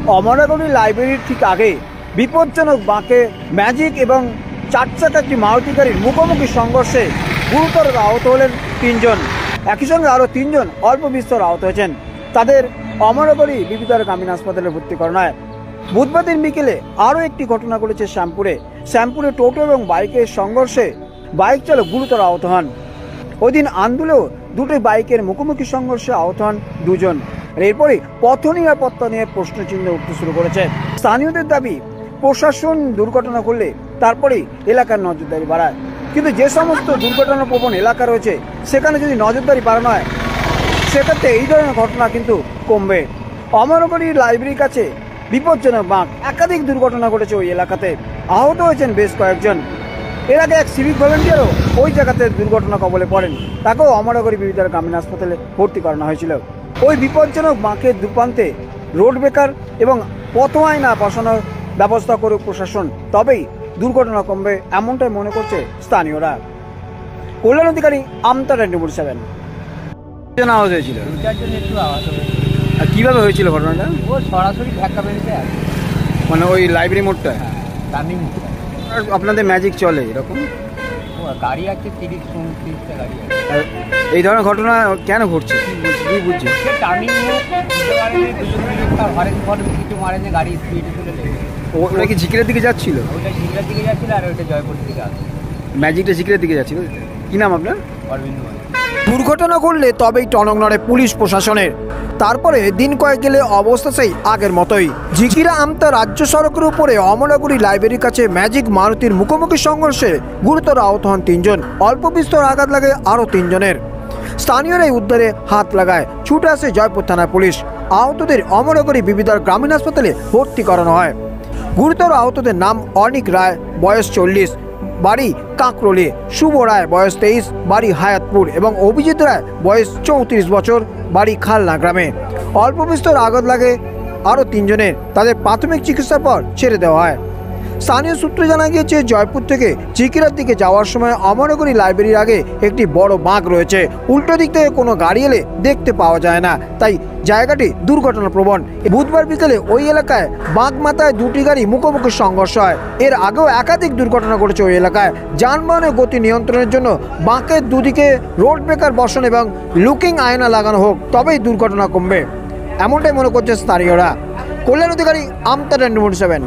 অমরাগড়ি লাইব্রেরির ঠিক আগে বিপজ্জনক বাঁকে ম্যাজিক এবং চারচাকা একটি মারুতি গাড়ির মুখোমুখি সংঘর্ষে গুরুতর আহত হলেন 3 জন। একই সঙ্গে আরও 3 জন অল্প বিস্তর আহত হয়েছেন। তাদের অমরাগড়ি বিবিধর গ্রামীণ হাসপাতালে ভর্তি করানো হয়। বুধবার দিন বিকেলে আরও একটি ঘটনা ঘটেছে শ্যামপুরে টোটো এবং বাইকের সংঘর্ষে বাইক চালক গুরুতর আহত হন। ওই দিন আন্দুলেও দুটি বাইকের মুখোমুখি সংঘর্ষে আহত হন 2 জন। এরপরই পথ নিরাপত্তা নিয়ে প্রশ্নচিহ্ন উঠতে শুরু করেছে। স্থানীয়দের দাবি, প্রশাসন দুর্ঘটনা করলে তারপরেই এলাকার নজরদারি বাড়ায়, কিন্তু যে সমস্ত দুর্ঘটনা প্রবণ এলাকা রয়েছে সেখানে যদি নজরদারি বাড়ানো হয় সেক্ষেত্রে এই ধরনের ঘটনা কিন্তু কমবে। অমরাগড়ি লাইব্রেরির কাছে বিপজ্জনক বাঁক, একাধিক দুর্ঘটনা ঘটেছে ওই এলাকাতে, আহত হয়েছেন বেশ কয়েকজন। এর আগে এক সিভিক ভলেন্টিয়ারও ওই জায়গাতে দুর্ঘটনা কবলে পড়েন, তাকেও অমরাগড়ি বিবিধর গ্রামীণ হাসপাতালে ভর্তি করানো হয়েছিল। ওই বিপজ্জনক বাঁকের দুপ্রান্তে রোড ব্রেকার এবং পথ আয়না বসানোর ব্যবস্থা করুক প্রশাসন, তবেই দুর্ঘটনা কমবে, এমনটাই মনে করছে স্থানীয়রা। কল্যাণ অধিকারী, আমতা 24/7। আওয়াজ হয়েছিল, আর কিভাবে হয়েছিল ঘটনাটা? ও সরাসরি ধাক্কা মেরেছে, মানে ওই লাইব্রেরি মোড়টা। টার্নিং। আপনাদের ম্যাজিক চলে এরকম? গাড়ি আছে 30-35টা গাড়ি আছে। এই ধরনের ঘটনা কেন ঘটছে কি বুঝছি? টার্নিং কিছু মারেনি, গাড়ি স্পিডে চলে যায়। ওটা কি ঝিকিরের দিকে যাচ্ছিল? ওইটা ঝিকরার দিকে যাচ্ছিল আর ওইটা জয়পুর দিকে আসছে। ম্যাজিকটা ঝিকিরের দিকে যাচ্ছিল। কি নাম আপনার? অরবিন্দ। দুর্ঘটনা ঘটলে তবেই টনক নড়ে পুলিশ প্রশাসনের। তারপরে দিন কয়েক গেলে অবস্থা সেই আগের মতোই। ঝিকিরা আমতা রাজ্য সড়কের উপরে অমরাগড়ি লাইব্রেরির কাছে ম্যাজিক মারুতির মুখোমুখি সংঘর্ষে গুরুতর আহত হন 3 জন, অল্প বিস্তর আঘাত লাগে আরও 3 জনের। স্থানীয়রাই উদ্ধারে হাত লাগায়, ছুটে আসে জয়পুর থানার পুলিশ। আহতদের অমরাগড়ি বিবিধর গ্রামীণ হাসপাতালে ভর্তি করানো হয়। গুরুতর আহতদের নাম অনিক রায়, বয়স 40, বাড়ি কাঁকরোলি, শুভ রায়, বয়স 23, বাড়ি হায়াতপুর এবং অভিজিৎ রায়, বয়স 34 বছর, বাড়ি খালনা গ্রামে। অল্প বিস্তর আঘাত লাগে আরও 3 জনের, তাদের প্রাথমিক চিকিৎসার পর ছেড়ে দেওয়া হয়। স্থানীয় সূত্রে জানা গিয়েছে, জয়পুর থেকে চিকিরার দিকে যাওয়ার সময় অমরাগড়ি লাইব্রেরির আগে একটি বড় বাঁক রয়েছে। উল্টো দিক থেকে কোনো গাড়ি এলে দেখতে পাওয়া যায় না, তাই জায়গাটি দুর্ঘটনা প্রবণ। বুধবার বিকেলে ওই এলাকায় বাঁক মাথায় দুটি গাড়ি মুখোমুখি সংঘর্ষ হয়। এর আগেও একাধিক দুর্ঘটনা ঘটেছে ওই এলাকায়। যানবাহনের গতি নিয়ন্ত্রণের জন্য বাঁকের দুদিকে রোড ব্রেকার বসানো এবং লুকিং আয়না লাগানো হোক, তবেই দুর্ঘটনা কমবে, এমনটাই মনে করছে স্থানীয়রা। কল্যাণ অধিকারী, আমতা 24/7।